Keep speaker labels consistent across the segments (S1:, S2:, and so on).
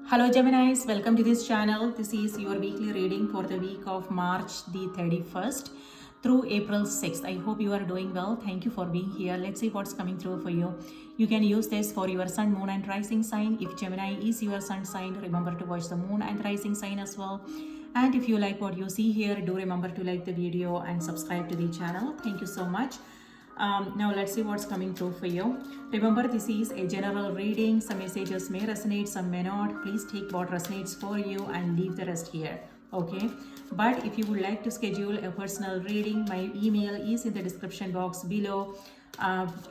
S1: Hello Geminis, welcome to this channel. This is your weekly reading for the week of March the 31st through April 6th. I hope you are doing well. Thank you for being here. Let's see what's coming through for you. You can use this for your sun, moon and rising sign. If Gemini is your sun sign, remember to watch the moon and rising sign as well. And if you like what you see here, do remember to like the video and subscribe to the channel. Thank you so much. Now let's see what's coming through for you. Remember, this is a general reading. Some messages may resonate, some may not. Please take what resonates for you and leave the rest here. Okay, but if you would like to schedule a personal reading, my email is in the description box below.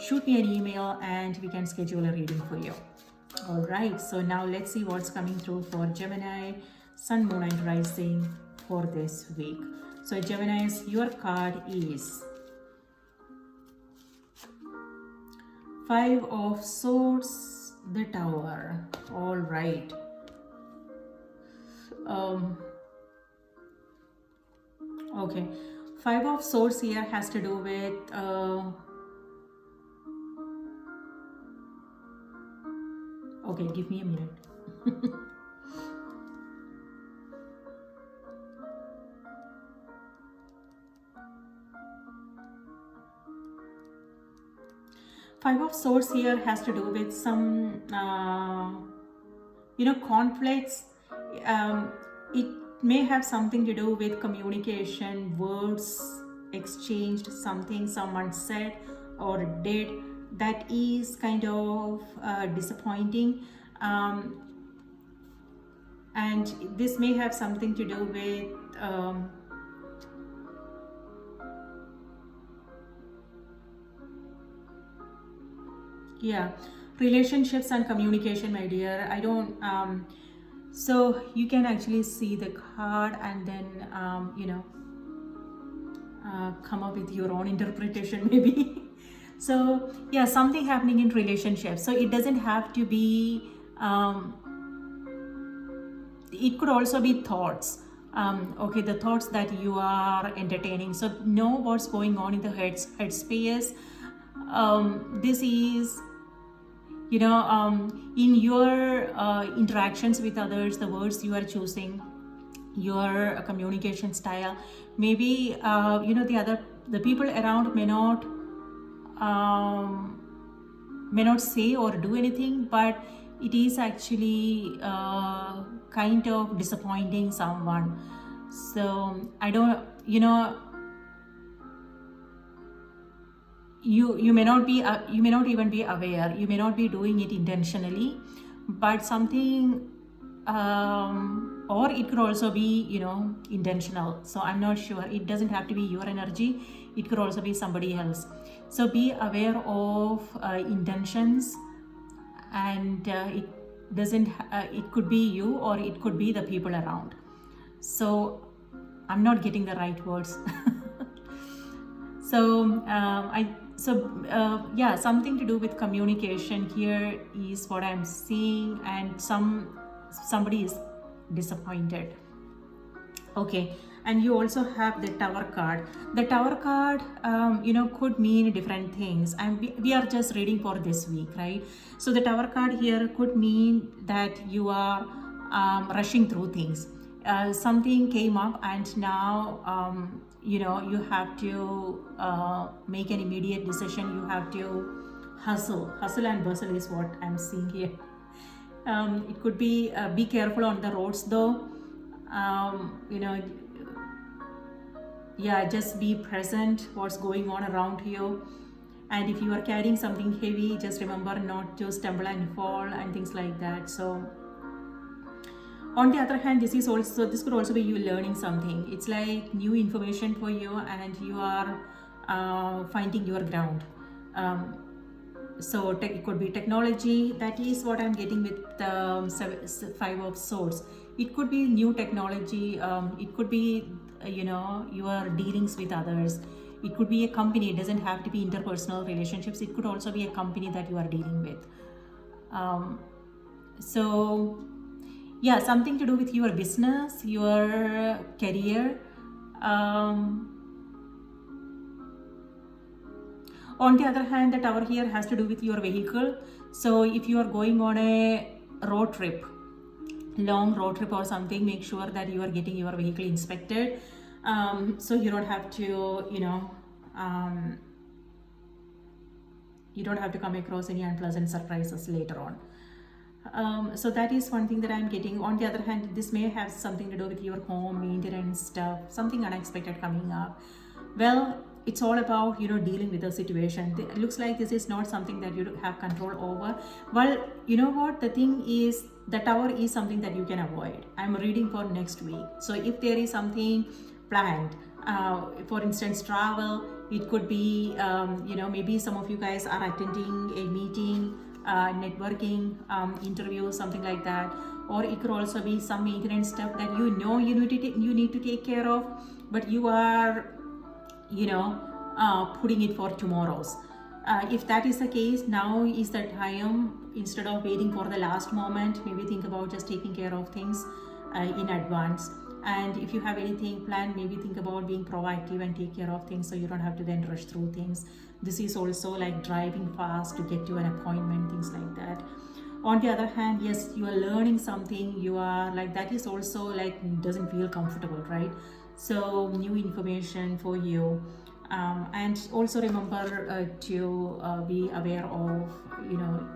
S1: Shoot me an email and we can schedule a reading for you. All right, so now let's see what's coming through for Gemini, sun, moon and rising for this week. So Geminis, your card is Five of Swords, the Tower. All right. Okay. Five of Swords here has to do with okay, give me a minute. Five of Swords here has to do with some, conflicts. It may have something to do with communication, words exchanged, something someone said or did that is kind of disappointing. And this may have something to do with relationships and communication, my dear. I don't so you can actually see the card and then come up with your own interpretation maybe. So yeah, something happening in relationships. So it doesn't have to be it could also be thoughts. Okay, the thoughts that you are entertaining. So know what's going on in the headspace. This is in your interactions with others, the words you are choosing, your communication style, maybe the people around may not say or do anything, but it is actually kind of disappointing someone. So I don't, you may not even be aware, you may not be doing it intentionally, but something or it could also be intentional. So I'm not sure, it doesn't have to be your energy, it could also be somebody else. So be aware of intentions, and it could be you or it could be the people around. So I'm not getting the right words. So something to do with communication here is what I'm seeing, and somebody is disappointed. Okay, and you also have the Tower card. The Tower card could mean different things, and we are just reading for this week, right? So the Tower card here could mean that you are rushing through things. Something came up and now you have to make an immediate decision. You have to hustle and bustle is what I'm seeing here. It could be careful on the roads though. Just be present what's going on around you. And if you are carrying something heavy, just remember not to stumble and fall and things like that. So on the other hand, this could also be you learning something. It's like new information for you, and you are finding your ground. So it could be technology. That is what I'm getting with the Five of Swords. It could be new technology. It could be your dealings with others. It could be a company. It doesn't have to be interpersonal relationships. It could also be a company that you are dealing with. Something to do with your business, your career. On the other hand, the tower here has to do with your vehicle. So if you are going on a road trip, long road trip or something, make sure that you are getting your vehicle inspected, so you don't have to, you don't have to come across any unpleasant surprises later on. So that is one thing that I'm getting. On the other hand, this may have something to do with your home maintenance stuff, something unexpected coming up. Well, it's all about, dealing with the situation. It looks like this is not something that you have control over. Well, you know what, the thing is, the tower is something that you can avoid. I'm reading for next week. So if there is something planned, for instance travel, it could be, maybe some of you guys are attending a meeting, networking, interview, something like that. Or it could also be some maintenance stuff that you need to take care of, but you are putting it for tomorrow's. If that is the case, now is the time, instead of waiting for the last moment, maybe think about just taking care of things in advance. And if you have anything planned, maybe think about being proactive and take care of things, so you don't have to then rush through things. This is also like driving fast to get to an appointment, things like that. On the other hand, yes, you are learning something, you are like, that is also like doesn't feel comfortable, right? So new information for you. And also remember to be aware of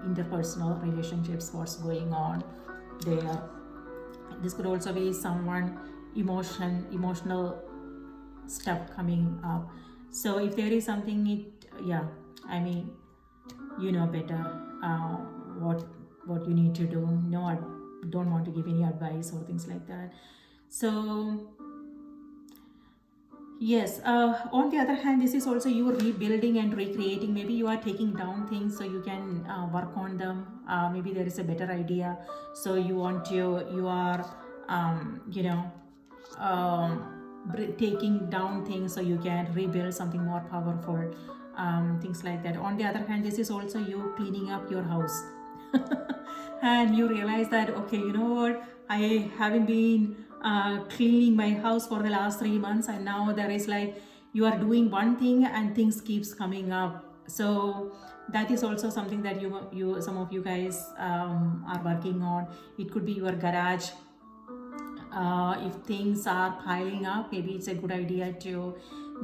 S1: interpersonal relationships, what's going on there. This could also be someone emotional stuff coming up. So if there is something, better what you need to do. No, I don't want to give any advice or things like that. So yes, on the other hand, this is also you rebuilding and recreating. Maybe you are taking down things so you can work on them. Maybe there is a better idea, so you are taking down things so you can rebuild something more powerful, things like that. On the other hand, this is also you cleaning up your house and you realize that, okay, you know what, I haven't been cleaning my house for the last 3 months, and now there is like you are doing one thing and things keeps coming up. So that is also something that you some of you guys are working on. It could be your garage. If things are piling up, maybe it's a good idea to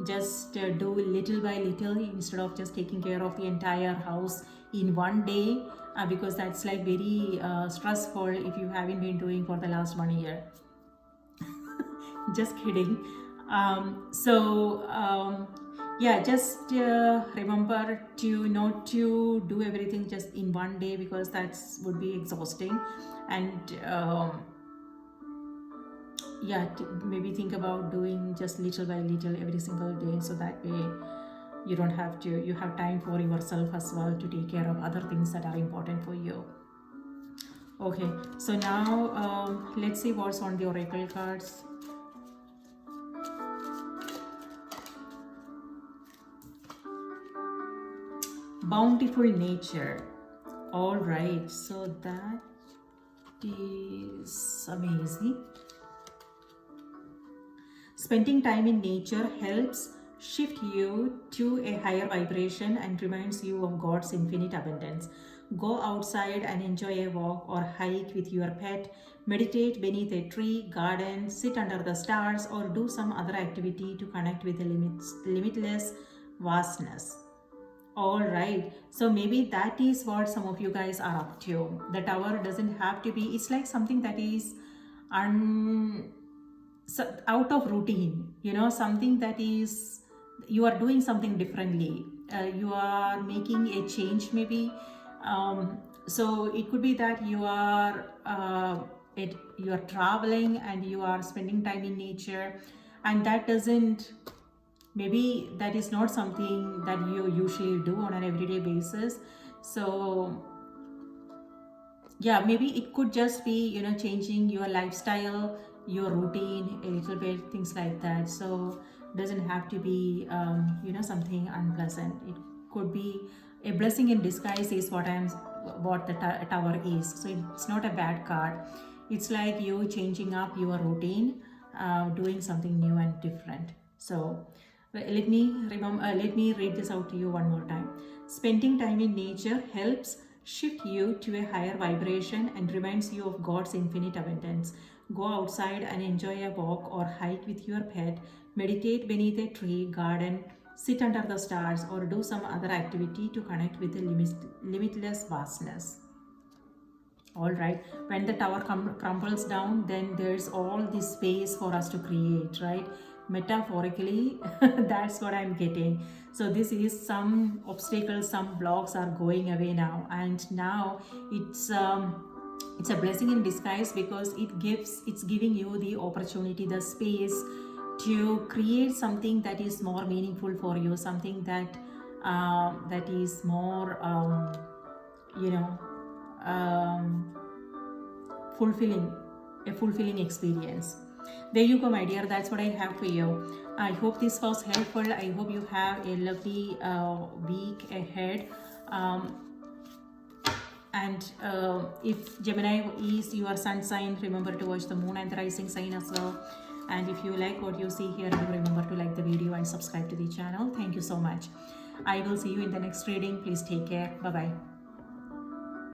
S1: just do little by little instead of just taking care of the entire house in one day, because that's like very stressful if you haven't been doing for the last 1 year. Just kidding. Just remember to not to do everything just in one day, because that would be exhausting. And maybe think about doing just little by little every single day, so that way you don't have to, you have time for yourself as well to take care of other things that are important for you. Okay, so now let's see what's on the oracle cards. Bountiful nature. All right, so that is amazing. Spending time in nature helps shift you to a higher vibration and reminds you of God's infinite abundance. Go outside and enjoy a walk or hike with your pet, meditate beneath a tree, garden, sit under the stars, or do some other activity to connect with the limitless vastness. All right, so maybe that is what some of you guys are up to. The tower doesn't have to be, it's like something that is out of routine, something that is, you are doing something differently, you are making a change maybe. So it could be that you are traveling and you are spending time in nature, and maybe that is not something that you usually do on an everyday basis. So maybe it could just be changing your lifestyle, your routine a little bit, things like that. So doesn't have to be something unpleasant. It could be a blessing in disguise is what the tower is. So it's not a bad card. It's like you changing up your routine, doing something new and different. So let me read this out to you one more time. Spending time in nature helps shift you to a higher vibration and reminds you of God's infinite abundance. Go outside and enjoy a walk or hike with your pet, meditate beneath a tree, garden, sit under the stars, or do some other activity to connect with the limitless vastness. All right, when the tower crumbles down, then there's all this space for us to create, right? Metaphorically, that's what I'm getting. So this is some obstacles, some blocks are going away now, and now it's a blessing in disguise, because it's giving you the opportunity, the space to create something that is more meaningful for you, something that is more you know fulfilling, a fulfilling experience. There you go, my dear, that's what I have for you. I hope this was helpful. I hope you have a lovely week ahead. And if Gemini is your sun sign, remember to watch the moon and the rising sign as well. And if you like what you see here, do remember to like the video and subscribe to the channel. Thank you so much. I will see you in the next reading. Please take care. Bye bye.